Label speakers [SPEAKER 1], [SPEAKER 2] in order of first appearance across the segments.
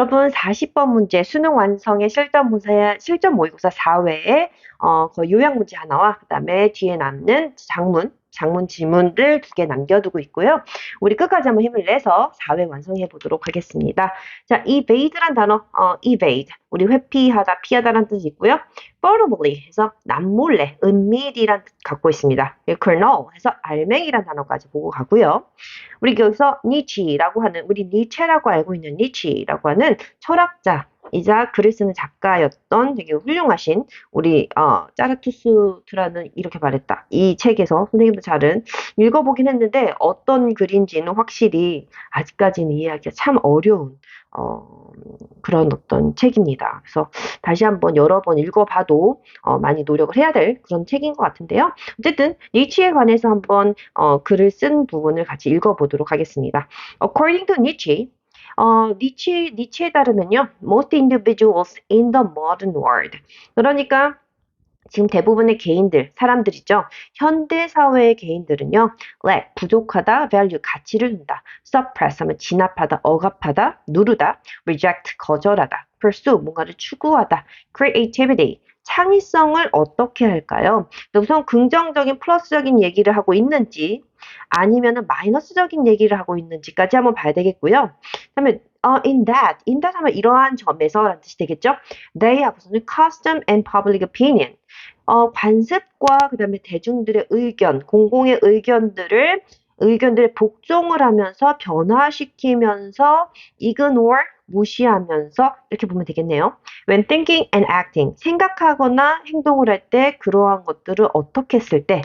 [SPEAKER 1] 여러분 40번 문제 수능 완성의 실전 모의고사 4회에 그 요약 문제 하나와 그다음에 뒤에 남는 장문 지문들 2개 남겨두고 있고요. 우리 끝까지 한번 힘을 내서 4회 완성해 보도록 하겠습니다. 자, evade란 단어, evade. 우리 회피하다, 피하다라는 뜻이 있고요. furtively 해서 남몰래, 은밀이란 뜻 갖고 있습니다. kernel 해서 알맹이란 단어까지 보고 가고요. 우리 여기서 니치라고 하는, 우리 니체라고 알고 있는 니치라고 하는 철학자이자 글을 쓰는 작가였던 되게 훌륭하신 우리 짜라투스트라는 이렇게 말했다. 이 책에서 선생님도 잘은 읽어보긴 했는데 어떤 글인지는 확실히 아직까지는 이해하기가 참 어려운 그런 어떤 책입니다. 그래서 다시 한번 여러 번 읽어봐도 많이 노력을 해야 될 그런 책인 것 같은데요. 어쨌든 니치에 관해서 한번 글을 쓴 부분을 같이 읽어보도록 하겠습니다. According to Nietzsche, 니치에 따르면요, most individuals in the modern world. 그러니까 지금 대부분의 개인들, 사람들이죠. 현대 사회의 개인들은요, lack, 부족하다, value, 가치를 둔다. suppress 하면 진압하다, 억압하다, 누르다. reject, 거절하다. pursue, 뭔가를 추구하다. creativity, 창의성을 어떻게 할까요? 우선 긍정적인, 플러스적인 얘기를 하고 있는지, 아니면은 마이너스적인 얘기를 하고 있는지까지 한번 봐야 되겠고요. 그다음에 in that 하면 이러한 점에서라는 뜻이 되겠죠. they 하고서는 custom and public opinion. 관습과 그다음에 대중들의 의견, 공공의 의견들에 복종을 하면서 변화시키면서 ignore 무시하면서 이렇게 보면 되겠네요. When thinking and acting, 생각하거나 행동을 할 때 그러한 것들을 어떻게 쓸 때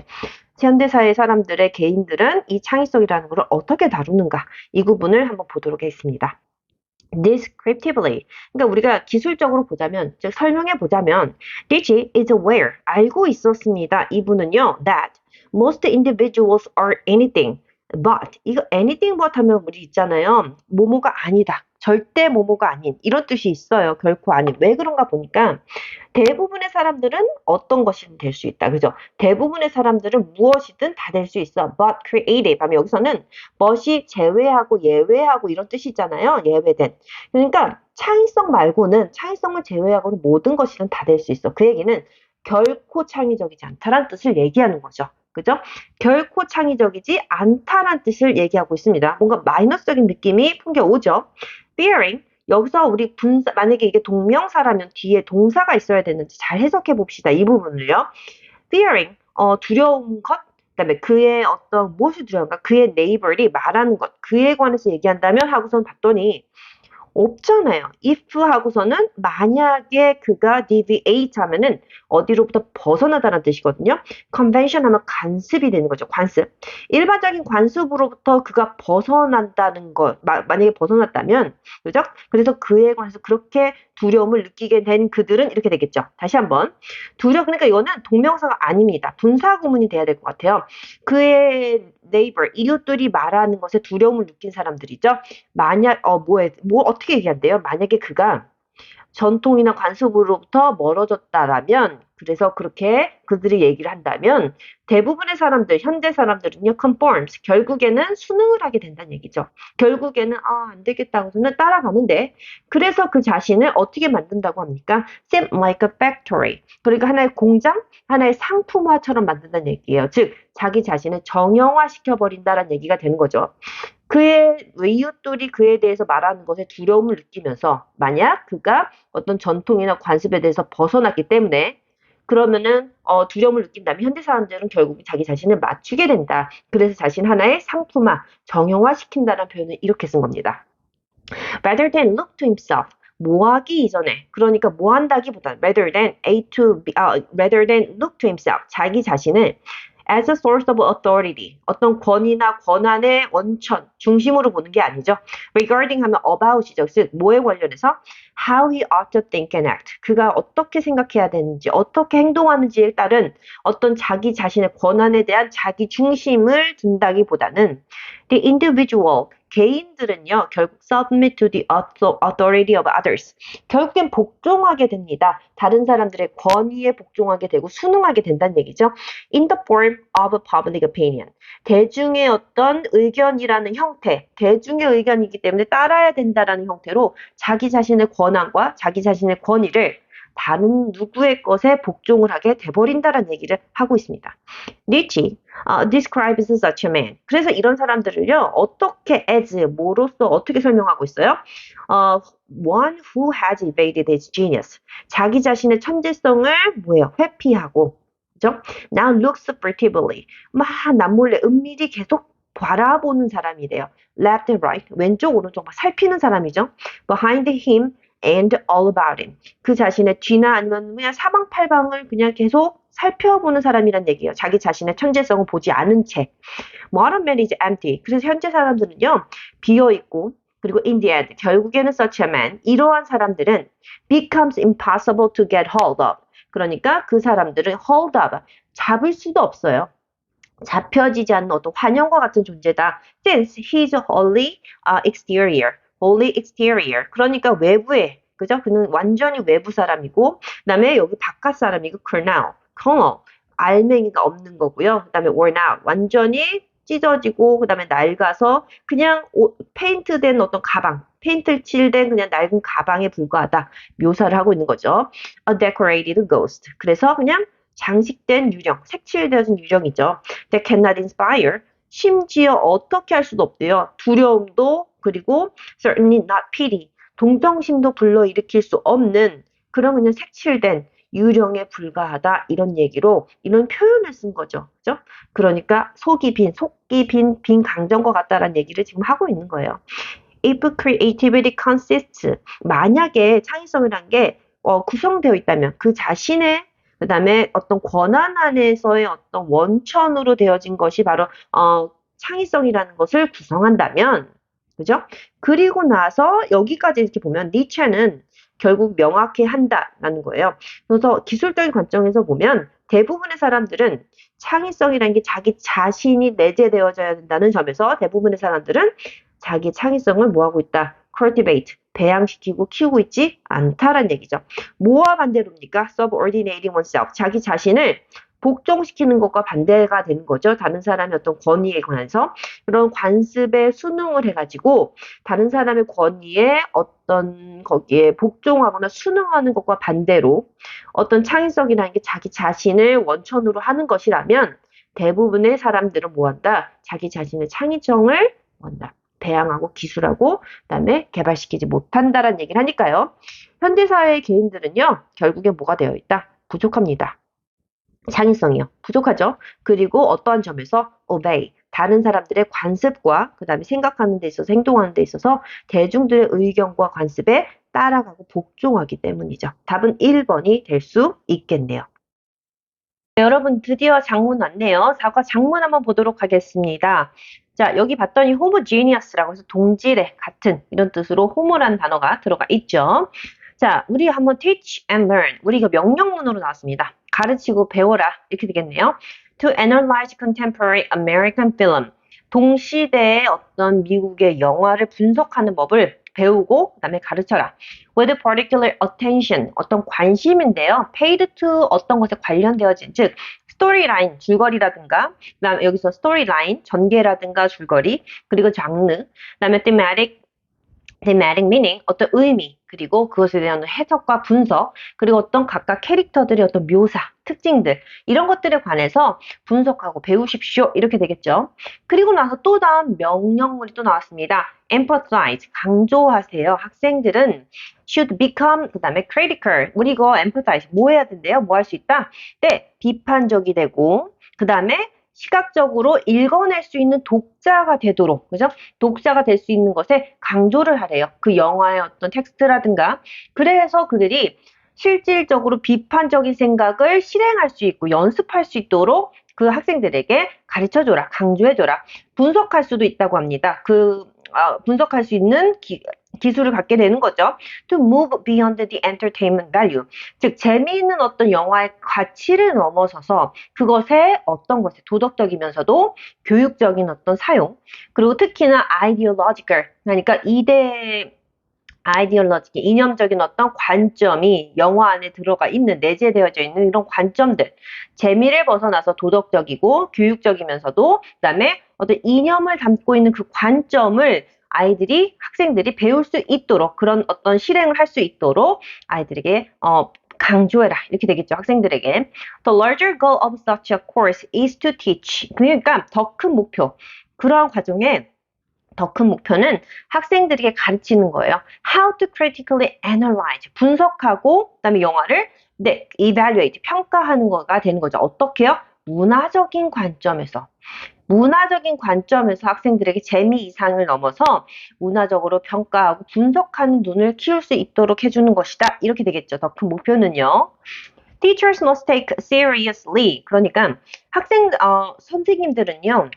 [SPEAKER 1] 현대사의 사람들의 개인들은 이 창의성이라는 것을 어떻게 다루는가 이 부분을 한번 보도록 하겠습니다. descriptively. 그러니까 우리가 기술적으로 보자면, 즉 설명해 보자면, Nietzsche is aware. 알고 있었습니다. 이분은요, that most individuals are anything but. 이거 anything but 하면 우리 있잖아요. 뭐뭐가 아니다. 절대 뭐뭐가 아닌 이런 뜻이 있어요. 결코 아닌. 왜 그런가 보니까 대부분의 사람들은 어떤 것이든 될 수 있다. 그죠? 대부분의 사람들은 무엇이든 다 될 수 있어. But creative 하면 여기서는 but이 제외하고 예외하고 이런 뜻이잖아요. 예외된. 그러니까 창의성 말고는 창의성을 제외하고는 모든 것이든 다 될 수 있어. 그 얘기는 결코 창의적이지 않다라는 뜻을 얘기하는 거죠. 그죠? 결코 창의적이지 않다라는 뜻을 얘기하고 있습니다. 뭔가 마이너스적인 느낌이 풍겨오죠. fearing 여기서 우리 만약에 이게 동명사라면 뒤에 동사가 있어야 되는지 잘 해석해 봅시다. 이 부분을요. fearing, 두려운 것, 그다음에 그의 어떤 무엇이 두려운가? 그의 neighbor이 말하는 것, 그에 관해서 얘기한다면 하고선 봤더니 없잖아요. if 하고서는 만약에 그가 deviate 하면은 어디로부터 벗어나다는 뜻이거든요. convention 하면 관습이 되는 거죠. 관습. 일반적인 관습으로부터 그가 벗어난다는 것, 만약에 벗어났다면, 그죠? 그래서 그에 관해서 그렇게 두려움을 느끼게 된 그들은 이렇게 되겠죠. 다시 한번. 그러니까 이거는 동명사가 아닙니다. 분사 구문이 돼야 될 것 같아요. 그의 neighbor, 이웃들이 말하는 것에 두려움을 느낀 사람들이죠. 만약, 어떻게 얘기한대요? 만약에 그가 전통이나 관습으로부터 멀어졌다라면, 그래서 그렇게 그들이 얘기를 한다면 대부분의 사람들, 현대 사람들은요, conforms, 결국에는 순응을 하게 된다는 얘기죠. 결국에는 안 되겠다고 해서는 따라가는데, 그래서 그 자신을 어떻게 만든다고 합니까? Seem like a factory. 그러니까 하나의 공장, 하나의 상품화처럼 만든다는 얘기예요. 즉, 자기 자신을 정형화시켜버린다는 얘기가 되는 거죠. 그의 이웃들이 그에 대해서 말하는 것에 두려움을 느끼면서 만약 그가 어떤 전통이나 관습에 대해서 벗어났기 때문에 그러면은 두려움을 느낀다면 현대 사람들은 결국 자기 자신을 맞추게 된다. 그래서 자신 하나의 상품화, 정형화시킨다는 표현을 이렇게 쓴 겁니다. Rather than look to himself. 뭐하기 이전에, 그러니까 뭐한다기보다 rather than look to himself. 자기 자신을 as a source of authority, 어떤 권위나 권한의 원천, 중심으로 보는 게 아니죠. regarding 하면 about이죠. 즉, 뭐에 관련해서 how he ought to think and act. 그가 어떻게 생각해야 되는지, 어떻게 행동하는지에 따른 어떤 자기 자신의 권한에 대한 자기 중심을 둔다기보다는 the individual, 개인들은요, 결국 submit to the authority of others. 결국엔 복종하게 됩니다. 다른 사람들의 권위에 복종하게 되고 순응하게 된다는 얘기죠. In the form of public opinion. 대중의 어떤 의견이라는 형태, 대중의 의견이기 때문에 따라야 된다라는 형태로 자기 자신의 권한과 자기 자신의 권위를 다른 누구의 것에 복종을 하게 돼버린다라는 얘기를 하고 있습니다. Nietzsche describes such a man. 그래서 이런 사람들을요, 어떻게 as, 뭐로서 어떻게 설명하고 있어요? One who has evaded his genius. 자기 자신의 천재성을 뭐예요? 회피하고, 그죠? Now looks furtively. 막 남몰래 은밀히 계속 바라보는 사람이래요. Left and right, 왼쪽 오른쪽 막 살피는 사람이죠. Behind him and all about him. 그 자신의 뒤나 아니면 그냥 사방팔방을 그냥 계속 살펴보는 사람이란 얘기예요. 자기 자신의 천재성을 보지 않은 채. Modern man is empty. 그래서 현재 사람들은요, 비어있고, 그리고 in the end, 결국에는 such a man, 이러한 사람들은 becomes impossible to get hold of. 그러니까 그 사람들은 hold of, 잡을 수도 없어요. 잡혀지지 않는 어떤 환영과 같은 존재다. Since he's wholly exterior. wholly exterior. 그러니까 외부에, 그죠? 그는 완전히 외부 사람이고, 그 다음에 여기 바깥 사람이고, kernel, 알맹이가 없는 거고요. 그 다음에 worn out, 완전히 찢어지고, 그 다음에 낡아서 그냥 페인트된 어떤 가방, 페인트 칠된 그냥 낡은 가방에 불과하다. 묘사를 하고 있는 거죠. A decorated ghost. 그래서 그냥 장식된 유령, 색칠되어진 유령이죠. That cannot inspire. 심지어 어떻게 할 수도 없대요. 두려움도, 그리고 certainly not pity. 동정심도 불러일으킬 수 없는 그런 그냥 색칠된 유령에 불과하다. 이런 얘기로 이런 표현을 쓴 거죠. 그죠? 그러니까 속이 빈 강정과 같다라는 얘기를 지금 하고 있는 거예요. If creativity consists, 만약에 창의성이란 게 구성되어 있다면 그 자신의 그 다음에 어떤 권한 안에서의 어떤 원천으로 되어진 것이 바로 창의성이라는 것을 구성한다면, 그죠? 그리고 나서 여기까지 이렇게 보면 니체는 결국 명확히 한다라는 거예요. 그래서 기술적인 관점에서 보면 대부분의 사람들은 창의성이라는 게 자기 자신이 내재되어져야 된다는 점에서 대부분의 사람들은 자기 창의성을 뭐하고 있다? cultivate, 배양시키고 키우고 있지 않다라는 얘기죠. 뭐와 반대로입니까? subordinating oneself, 자기 자신을 복종시키는 것과 반대가 되는 거죠. 다른 사람의 어떤 권위에 관해서 그런 관습에 순응을 해가지고 다른 사람의 권위에 어떤 거기에 복종하거나 순응하는 것과 반대로 어떤 창의성이라는 게 자기 자신을 원천으로 하는 것이라면 대부분의 사람들은 뭐한다? 자기 자신의 창의성을 뭐한다? 배양하고 기술하고 그다음에 개발시키지 못한다라는 얘기를 하니까요. 현대사회의 개인들은요. 결국에 뭐가 되어 있다? 부족합니다. 창의성이요. 부족하죠. 그리고 어떠한 점에서 obey, 다른 사람들의 관습과 그 다음에 생각하는 데 있어서 행동하는 데 있어서 대중들의 의견과 관습에 따라가고 복종하기 때문이죠. 답은 1번이 될 수 있겠네요. 네, 여러분 드디어 장문 왔네요. 사과 장문 한번 보도록 하겠습니다. 자, 여기 봤더니 homogeneous라고 해서 동질의, 같은 이런 뜻으로 homo라는 단어가 들어가 있죠. 자, 우리 한번 teach and learn. 우리 이거 명령문으로 나왔습니다. 가르치고 배워라. 이렇게 되겠네요. To analyze contemporary American film. 동시대의 어떤 미국의 영화를 분석하는 법을 배우고 그다음에 가르쳐라. With particular attention, 어떤 관심인데요. Paid to 어떤 것에 관련되어진, 즉 스토리라인, 줄거리라든가, 그다음에 여기서 스토리라인, 전개라든가 줄거리, 그리고 장르, 그다음에 thematic meaning, 어떤 의미, 그리고 그것에 대한 해석과 분석, 그리고 어떤 각각 캐릭터들의 어떤 묘사, 특징들, 이런 것들에 관해서 분석하고 배우십시오. 이렇게 되겠죠. 그리고 나서 또 다음 명령문이 또 나왔습니다. emphasize, 강조하세요. 학생들은 should become, 그 다음에 critical. 우리 이거 emphasize, 뭐 해야 된대요? 뭐 할 수 있다? 네, 비판적이 되고, 그 다음에 시각적으로 읽어낼 수 있는 독자가 되도록, 그죠? 독자가 될 수 있는 것에 강조를 하래요. 그 영화의 어떤 텍스트라든가. 그래서 그들이 실질적으로 비판적인 생각을 실행할 수 있고 연습할 수 있도록 그 학생들에게 가르쳐줘라, 강조해줘라. 분석할 수도 있다고 합니다. 분석할 수 있는 기술을 갖게 되는 거죠. To move beyond the entertainment value. 즉, 재미있는 어떤 영화의 가치를 넘어서서 그것에 어떤 것에 도덕적이면서도 교육적인 어떤 사용, 그리고 특히나 ideological, 그러니까 아이디올로지, 이념적인 어떤 관점이 영화 안에 들어가 있는, 내재되어져 있는 이런 관점들, 재미를 벗어나서 도덕적이고 교육적이면서도 그다음에 어떤 이념을 담고 있는 그 관점을 학생들이 배울 수 있도록 그런 어떤 실행을 할 수 있도록 아이들에게 강조해라 이렇게 되겠죠. 학생들에게. The larger goal of such a course is to teach. 그러니까 더 큰 목표, 그러한 과정에 더 큰 목표는 학생들에게 가르치는 거예요. How to critically analyze, 분석하고 그다음에 영화를 evaluate, 평가하는 거가 되는 거죠. 어떻게요? 문화적인 관점에서 학생들에게 재미 이상을 넘어서 문화적으로 평가하고 분석하는 눈을 키울 수 있도록 해주는 것이다. 이렇게 되겠죠. 더 큰 목표는요. Teachers must take seriously. 그러니까 선생님들은요.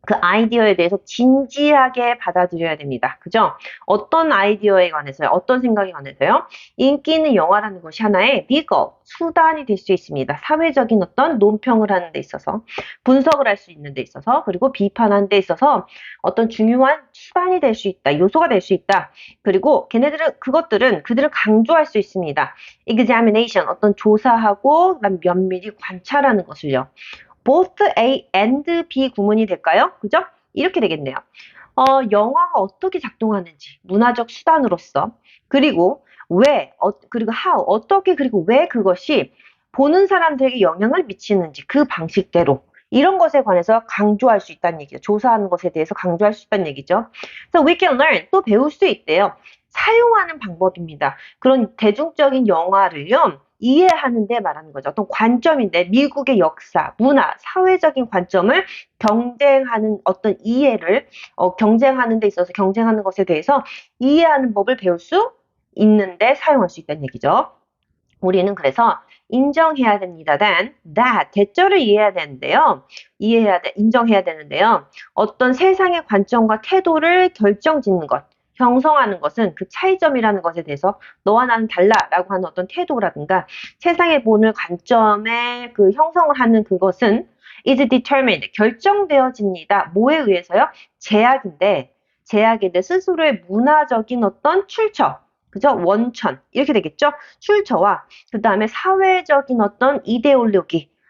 [SPEAKER 1] 그 아이디어에 대해서 진지하게 받아들여야 됩니다. 그죠? 어떤 아이디어에 관해서요? 어떤 생각에 관해서요? 인기 있는 영화라는 것이 하나의 legal, 수단이 될 수 있습니다. 사회적인 어떤 논평을 하는 데 있어서, 분석을 할 수 있는 데 있어서, 그리고 비판하는 데 있어서 어떤 중요한 수단이 될 수 있다. 요소가 될 수 있다. 그리고 그들을 강조할 수 있습니다. examination, 어떤 조사하고 면밀히 관찰하는 것을요. both A and B 구문이 될까요? 그죠? 이렇게 되겠네요. 영화가 어떻게 작동하는지, 문화적 수단으로서, 그리고 그리고 how, 어떻게, 그리고 왜 그것이 보는 사람들에게 영향을 미치는지, 그 방식대로, 이런 것에 관해서 강조할 수 있다는 얘기죠. 조사하는 것에 대해서 강조할 수 있다는 얘기죠. So we can learn, 또 배울 수 있대요. 사용하는 방법입니다. 그런 대중적인 영화를요, 이해하는 데 말하는 거죠. 어떤 관점인데 미국의 역사, 문화, 사회적인 관점을 경쟁하는 어떤 이해를 경쟁하는 데 있어서 경쟁하는 것에 대해서 이해하는 법을 배울 수 있는데 사용할 수 있다는 얘기죠. 우리는 그래서 인정해야 됩니다. that 대절을 이해해야 되는데요. 인정해야 되는데요. 어떤 세상의 관점과 태도를 결정짓는 것, 형성하는 것은 그 차이점이라는 것에 대해서 너와 나는 달라라고 하는 어떤 태도라든가 세상에 보는 관점의 그 형성을 하는 그것은 is determined, 결정되어집니다. 뭐에 의해서요? 제약인데 스스로의 문화적인 어떤 출처, 그죠? 원천 이렇게 되겠죠? 출처와 그 다음에 사회적인 어떤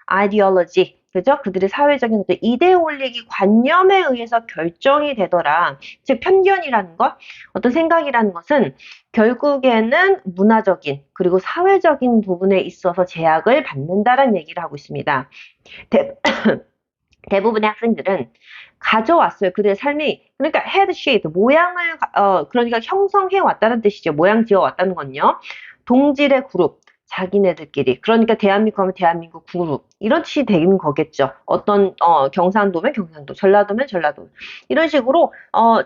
[SPEAKER 1] ideology, 그죠? 그들의 사회적인 어떤 이데올로기 관념에 의해서 결정이 되더라. 즉 편견이라는 것, 어떤 생각이라는 것은 결국에는 문화적인 그리고 사회적인 부분에 있어서 제약을 받는다라는 얘기를 하고 있습니다. 대부분의 학생들은 가져왔어요. 그들의 삶이, 그러니까 head shape, 그러니까 형성해 왔다는 뜻이죠. 모양 지어 왔다는 건요. 동질의 그룹, 자기네들끼리. 그러니까 대한민국 하면 대한민국 그룹. 이런 뜻이 되는 거겠죠. 경상도면 경상도, 전라도면 전라도. 이런 식으로,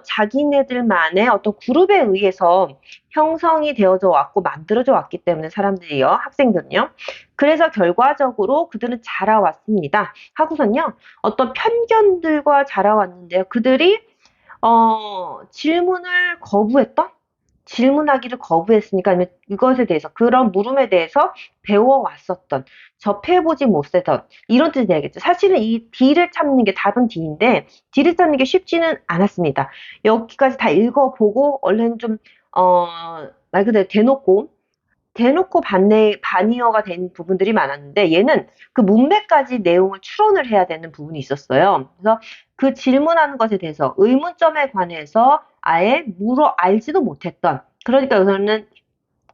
[SPEAKER 1] 자기네들만의 어떤 그룹에 의해서 형성이 되어져 왔고 만들어져 왔기 때문에 사람들이요, 학생들은요. 그래서 결과적으로 그들은 자라왔습니다. 하고선요, 어떤 편견들과 자라왔는데요. 그들이 질문하기를 거부했으니까 아니면 이것에 대해서 그런 물음에 대해서 배워왔었던, 접해보지 못했던 이런 뜻이 되겠죠. 사실은 이 D를 찾는 게 답은 D인데 D를 찾는 게 쉽지는 않았습니다. 여기까지 다 읽어보고 얼른 좀 말 그대로 대놓고 반이어가 된 부분들이 많았는데 얘는 그 문맥까지 내용을 추론을 해야 되는 부분이 있었어요. 그래서 그 질문하는 것에 대해서 의문점에 관해서 아예 알지도 못했던, 그러니까 여기서는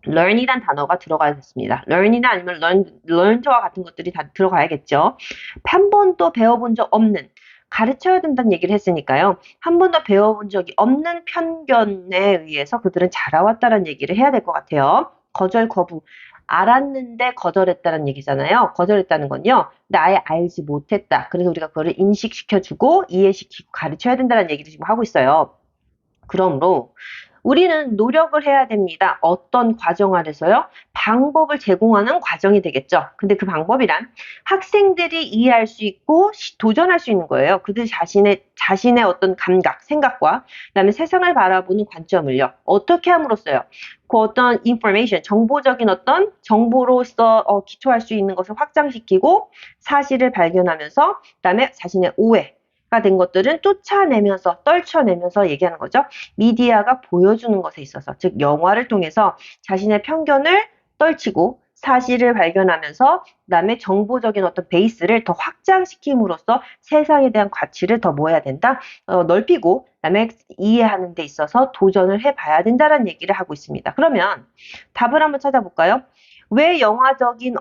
[SPEAKER 1] learn이란 단어가 들어가야 됐습니다. learn이나 아니면 learned와 같은 것들이 다 들어가야겠죠. 한 번도 배워본 적 없는, 가르쳐야 된다는 얘기를 했으니까요. 한 번도 배워본 적이 없는 편견에 의해서 그들은 자라왔다는 얘기를 해야 될 것 같아요. 거부. 알았는데 거절했다는 얘기잖아요. 거절했다는 건요. 근데 아예 알지 못했다. 그래서 우리가 그거를 인식시켜주고 이해시키고 가르쳐야 된다는 얘기를 지금 하고 있어요. 그러므로 우리는 노력을 해야 됩니다. 어떤 과정 안에서요? 방법을 제공하는 과정이 되겠죠. 근데 그 방법이란 학생들이 이해할 수 있고 도전할 수 있는 거예요. 그들 자신의 어떤 감각, 생각과 그다음에 세상을 바라보는 관점을요. 어떻게 함으로써요? 그 어떤 information, 정보적인 어떤 정보로서 기초할 수 있는 것을 확장시키고 사실을 발견하면서 그다음에 자신의 오해가 된 것들은 쫓아내면서 떨쳐내면서 얘기하는 거죠. 미디어가 보여주는 것에 있어서 즉 영화를 통해서 자신의 편견을 떨치고 사실을 발견하면서 그다음에 정보적인 어떤 베이스를 더 확장시킴으로써 세상에 대한 가치를 더 뭐 해야 된다? 넓히고 그다음에 이해하는 데 있어서 도전을 해봐야 된다는 얘기를 하고 있습니다. 그러면 답을 한번 찾아볼까요? 왜 영화적인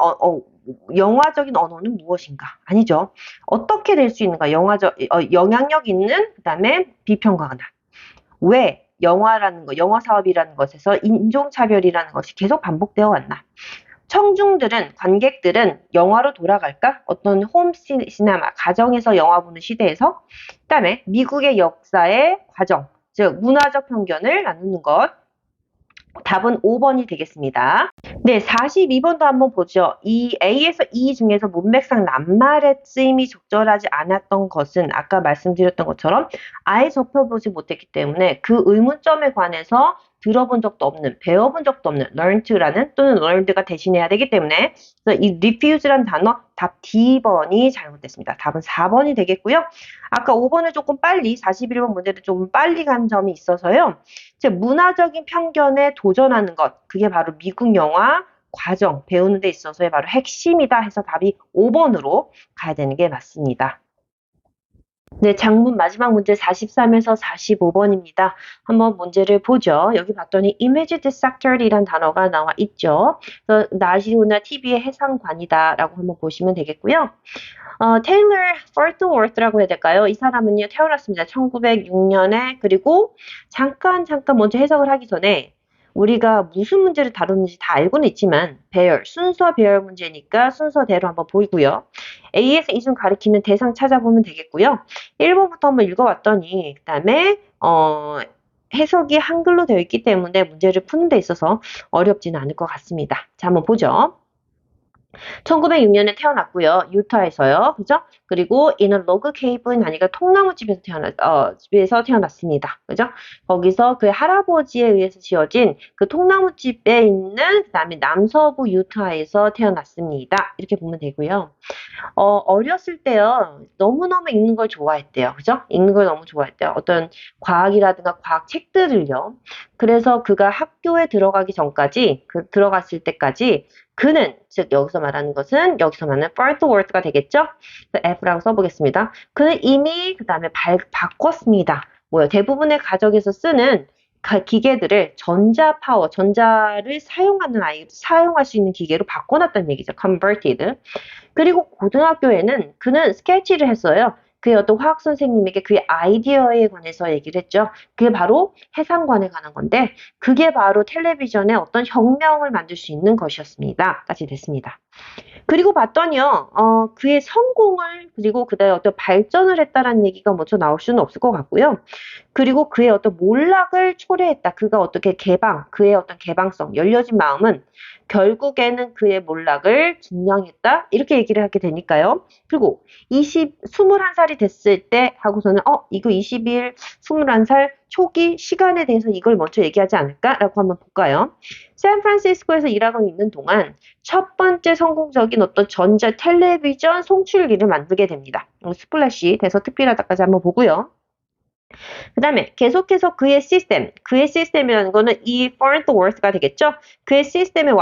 [SPEAKER 1] 언어는 무엇인가? 아니죠. 어떻게 될 수 있는가? 영향력 있는 그다음에 비평가나. 왜 영화라는 거, 영화 사업이라는 것에서 인종차별이라는 것이 계속 반복되어 왔나? 청중들은, 관객들은 영화로 돌아갈까? 어떤 시네마, 가정에서 영화 보는 시대에서. 그다음에 미국의 역사의 과정, 즉 문화적 편견을 나누는 것. 답은 5번이 되겠습니다. 네, 42번도 한번 보죠. 이 A에서 E 중에서 문맥상 낱말의 쓰임이 적절하지 않았던 것은 아까 말씀드렸던 것처럼 아예 접해보지 못했기 때문에 그 의문점에 관해서 들어본 적도 없는, 배워본 적도 없는 learned라는 또는 learned가 대신해야 되기 때문에 그래서 이 refuse란 단어 답 D번이 잘못됐습니다. 답은 4번이 되겠고요. 아까 5번을 조금 빨리 41번 문제를 좀 빨리 간 점이 있어서요. 즉 문화적인 편견에 도전하는 것, 그게 바로 미국 영화 과정 배우는 데 있어서의 바로 핵심이다 해서 답이 5번으로 가야 되는 게 맞습니다. 네, 장문 마지막 문제 43에서 45번입니다. 한번 문제를 보죠. 여기 봤더니 image dissector이란 단어가 나와 있죠. 그래서 나시오나 TV의 해상관이다라고 한번 보시면 되겠고요. 테일러 포트워스라고 해야 될까요? 이 사람은요, 태어났습니다. 1906년에. 그리고 잠깐 먼저 해석을 하기 전에 우리가 무슨 문제를 다루는지 다 알고는 있지만 순서 배열 문제니까 순서대로 한번 보이고요. A에서 이 중 가리키는 대상 찾아보면 되겠고요. 1번부터 한번 읽어봤더니 그 다음에 해석이 한글로 되어 있기 때문에 문제를 푸는 데 있어서 어렵지는 않을 것 같습니다. 자, 한번 보죠. 1906년에 태어났고요. 유타에서요. 그죠? 그리고 이는 로그 케이브는 아니라 통나무집에서 집에서 태어났습니다. 그죠? 거기서 그 할아버지에 의해서 지어진 그 통나무집에 있는 그다음에 남서부 유타에서 태어났습니다. 이렇게 보면 되고요. 어렸을 때요. 너무너무 읽는 걸 좋아했대요. 그죠? 읽는 걸 너무 좋아했대요. 어떤 과학이라든가 과학 책들을요. 그래서 그가 학교에 들어가기 전까지, 들어갔을 때까지 그는, 즉 여기서 말하는 것은 여기서 말하는 Farnsworth가 되겠죠? F라고 써보겠습니다. 그는 이미 그 다음에 바꿨습니다. 대부분의 가정에서 쓰는 기계들을 전자를 사용할 수 있는 기계로 바꿔놨다는 얘기죠. converted. 그리고 고등학교에는 그는 스케치를 했어요. 그의 어떤 화학 선생님에게 그의 아이디어에 관해서 얘기를 했죠. 그게 바로 해상관에 관한 건데 그게 바로 텔레비전에 어떤 혁명을 만들 수 있는 것이었습니다. 까지 됐습니다. 그리고 봤더니요, 그의 성공을, 그리고 그다음에 어떤 발전을 했다라는 얘기가 먼저 나올 수는 없을 것 같고요. 그리고 그의 어떤 몰락을 초래했다. 그가 어떻게 그의 어떤 개방성, 열려진 마음은 결국에는 그의 몰락을 증명했다. 이렇게 얘기를 하게 되니까요. 그리고 21살이 됐을 때 하고서는, 이거 21살 초기 시간에 대해서 이걸 먼저 얘기하지 않을까라고 한번 볼까요? 샌프란시스코에서 일하고 있는 동안 첫 번째 성공적인 어떤 전자 텔레비전 송출기를 만들게 됩니다. 스플래시 돼서 특별하다까지 한번 보고요. 그 다음에 계속해서 그의 시스템이라는 거는 이 Farnsworth가 되겠죠. 그의 시스템의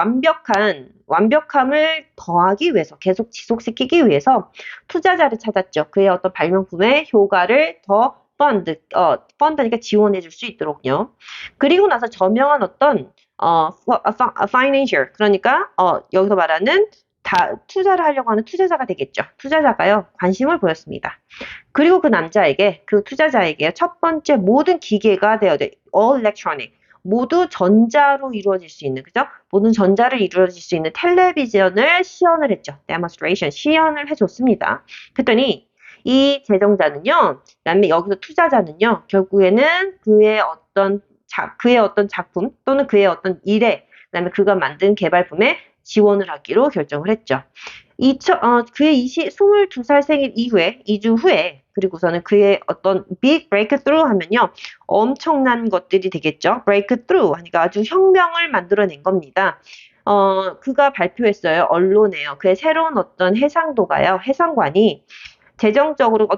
[SPEAKER 1] 완벽함을 더하기 위해서, 계속 지속시키기 위해서 투자자를 찾았죠. 그의 어떤 발명품의 효과를 더 펀드니까 지원해 줄 수 있도록요. 그리고 나서 저명한 어떤 financial, 그러니까 여기서 말하는 투자를 하려고 하는 투자자가 되겠죠. 투자자가요, 관심을 보였습니다. 그리고 그 투자자에게 첫 번째 모든 기계가 되어야 돼. all electronic. 모두 전자로 이루어질 수 있는, 그죠? 모든 전자를 이루어질 수 있는 텔레비전을 시연을 했죠. demonstration, 시연을 해줬습니다. 그랬더니 이 제정자는요, 그다음에 여기서 투자자는요, 결국에는 그의 어떤 그의 어떤 작품 또는 그의 어떤 일에 그다음에 그가 만든 개발품에 지원을 하기로 결정을 했죠. 그의 22살 생일 이후에, 2주 후에, 그리고서는 그의 어떤 big breakthrough 하면요. 엄청난 것들이 되겠죠. breakthrough 하니까 아주 혁명을 만들어낸 겁니다. 그가 발표했어요. 언론에요. 그의 새로운 어떤 해상도가요. 해상관이 재정적으로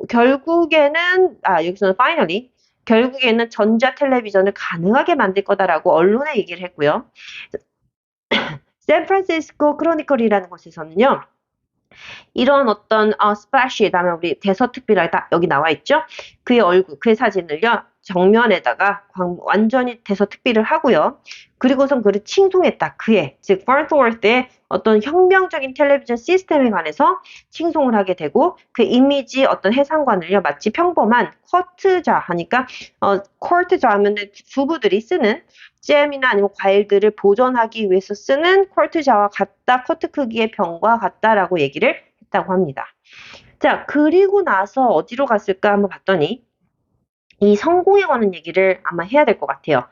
[SPEAKER 1] 결국에는, 여기서는 finally, 결국에는 전자 텔레비전을 가능하게 만들 거다라고 언론에 얘기를 했고요. 샌프란시스코 크로니클이라는 곳에서는요. 이런 어떤 스플래시 다음에 우리 대서특필에 딱 여기 나와 있죠. 그의 얼굴, 그의 사진을요. 정면에다가 완전히 대서특필을 하고요. 그리고선 그를 칭송했다. 그의 즉 파트워스의 어떤 혁명적인 텔레비전 시스템에 관해서 칭송을 하게 되고 그 이미지 어떤 해상관을요. 마치 평범한 쿼트자 하니까 쿼트자 하면 주부들이 쓰는 잼이나 아니면 과일들을 보존하기 위해서 쓰는 쿼트자와 같다. 쿼트 크기의 병과 같다라고 얘기를 했다고 합니다. 자, 그리고 나서 어디로 갔을까 한번 봤더니 이 성공에 관한 얘기를 아마 해야 될 것 같아요.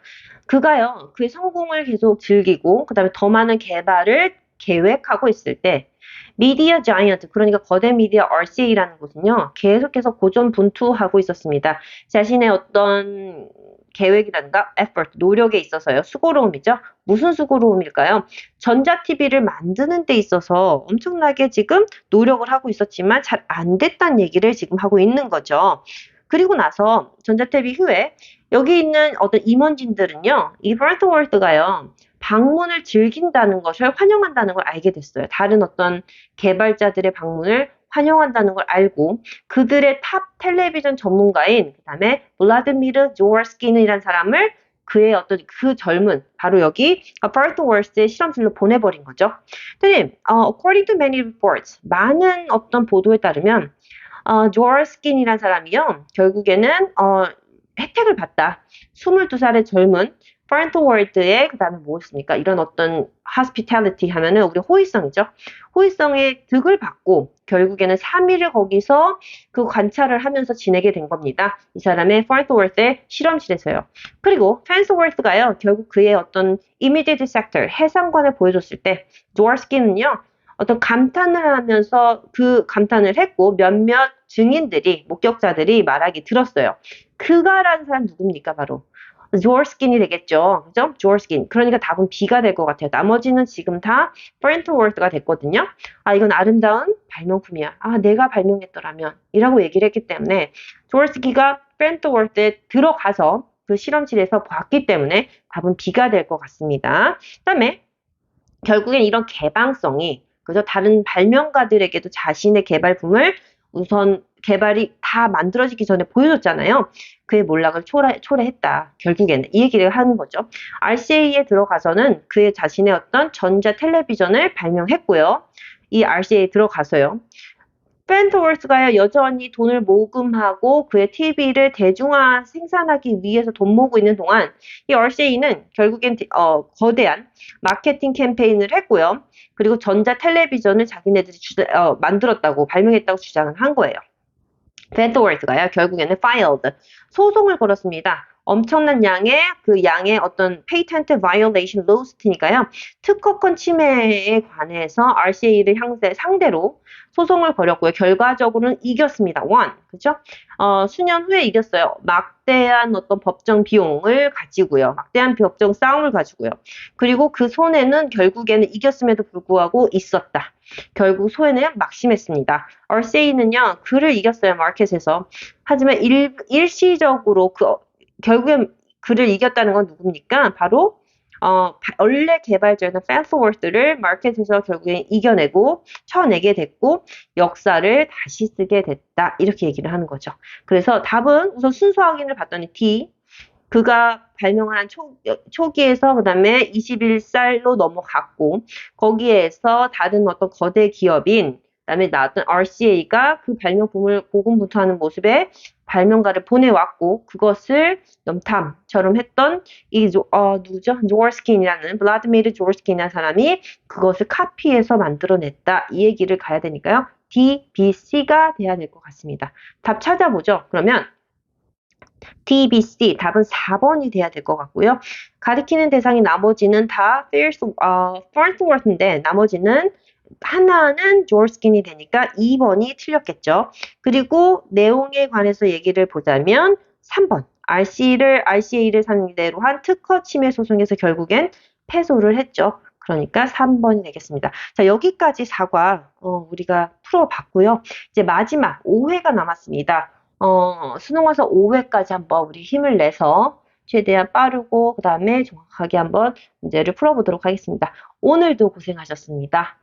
[SPEAKER 1] 그가요, 그의 성공을 계속 즐기고 그다음에 더 많은 개발을 계획하고 있을 때 미디어 자이언트, 그러니까 거대 미디어 RCA라는 곳은요, 계속해서 고전분투하고 있었습니다. 자신의 어떤 계획이란가 effort, 노력에 있어서요, 수고로움이죠. 무슨 수고로움일까요? 전자TV를 만드는 데 있어서 엄청나게 지금 노력을 하고 있었지만 잘 안 됐다는 얘기를 지금 하고 있는 거죠. 그리고 나서 전자TV 후에 여기 있는 어떤 임원진들은요, 이 브랜트워드가요, 방문을 즐긴다는 것을 환영한다는 걸 알게 됐어요. 다른 어떤 개발자들의 방문을 환영한다는 걸 알고 그들의 탑 텔레비전 전문가인 그다음에 블라드미르 조어스킨이라는 사람을 그의 어떤 그 젊은 바로 여기 파르트워스의 실험실로 보내버린 거죠. 선생님, according to many reports, 많은 어떤 보도에 따르면 조어스킨이라는 사람이요. 결국에는 혜택을 받다. 22살의 젊은 프렌트월드의 그다음에 무엇입니까? 이런 어떤 hospitality 하면은 우리 호의성이죠. 호의성의 득을 받고 결국에는 3일을 거기서 그 관찰을 하면서 지내게 된 겁니다. 이 사람의 프렌트월드의 실험실에서요. 그리고 프렌트월드가요. 결국 그의 어떤 immediate sector 해상관을 보여줬을 때 조어스킨은요. 어떤 감탄을 하면서 그 감탄을 했고 몇몇 증인들이 목격자들이 말하기 들었어요. 그가라는 사람 누굽니까? 바로 조어스킨이 되겠죠. 그죠? 조어스킨. 그러니까 답은 B가 될 것 같아요. 나머지는 지금 다 프렌트월드가 됐거든요. 이건 아름다운 발명품이야. 내가 발명했더라면 이라고 얘기를 했기 때문에 조어스키가 프렌트월드에 들어가서 그 실험실에서 봤기 때문에 답은 B가 될 것 같습니다. 그다음에 결국엔 이런 개방성이 그죠? 다른 발명가들에게도 자신의 개발품을 우선 개발이 다 만들어지기 전에 보여줬잖아요. 그의 몰락을 초래했다. 결국에는 이 얘기를 하는 거죠. RCA에 들어가서는 그의 자신의 어떤 전자 텔레비전을 발명했고요. 이 RCA에 들어가서요. 펜트워스가 여전히 돈을 모금하고 그의 TV를 대중화 생산하기 위해서 돈 모으고 있는 동안 이 RCA는 결국엔 거대한 마케팅 캠페인을 했고요. 그리고 전자 텔레비전을 자기네들이 만들었다고 발명했다고 주장을 한 거예요. 펜트워스가요. 결국에는 filed 소송을 걸었습니다. 엄청난 양의 어떤 patent violation lawsuit니까요. 특허권 침해에 관해서 RCA를 상대로 소송을 벌였고요. 결과적으로는 이겼습니다. won. 그죠? 수년 후에 이겼어요. 막대한 어떤 법정 비용을 가지고요. 막대한 법정 싸움을 가지고요. 그리고 그 손해는 결국에는 이겼음에도 불구하고 있었다. 결국 소해는 막심했습니다. RCA는요, 그를 이겼어요, 마켓에서. 하지만 일시적으로 결국엔 그를 이겼다는 건 누굽니까? 바로 원래 개발자였던 펜스워스를 마켓에서 결국엔 이겨내고 쳐내게 됐고 역사를 다시 쓰게 됐다. 이렇게 얘기를 하는 거죠. 그래서 답은 우선 순서 확인을 봤더니 D. 그가 발명한 초기에서 그다음에 21살로 넘어갔고 거기에서 다른 어떤 거대 기업인 그다음에 나왔던 RCA가 그 발명품을 고군분투하는 모습에 발명가를 보내왔고 그것을 염탐처럼 했던 누구죠? 조어스킨이라는 블라드미르 조어스킨이라는 사람이 그것을 카피해서 만들어냈다. 이 얘기를 가야 되니까요. D, B, C가 돼야 될 것 같습니다. 답 찾아보죠. 그러면 D, B, C 답은 4번이 돼야 될 것 같고요. 가리키는 대상이 나머지는 다 Farnsworth인데 나머지는 하나는 Jorskin이 되니까 2번이 틀렸겠죠. 그리고 내용에 관해서 얘기를 보자면 3번 RCA를 상대로 한 특허 침해 소송에서 결국엔 패소를 했죠. 그러니까 3번이 되겠습니다. 자, 여기까지 사과 우리가 풀어봤고요. 이제 마지막 5회가 남았습니다. 수능 와서 5회까지 한번 우리 힘을 내서 최대한 빠르고 그 다음에 정확하게 한번 문제를 풀어보도록 하겠습니다. 오늘도 고생하셨습니다.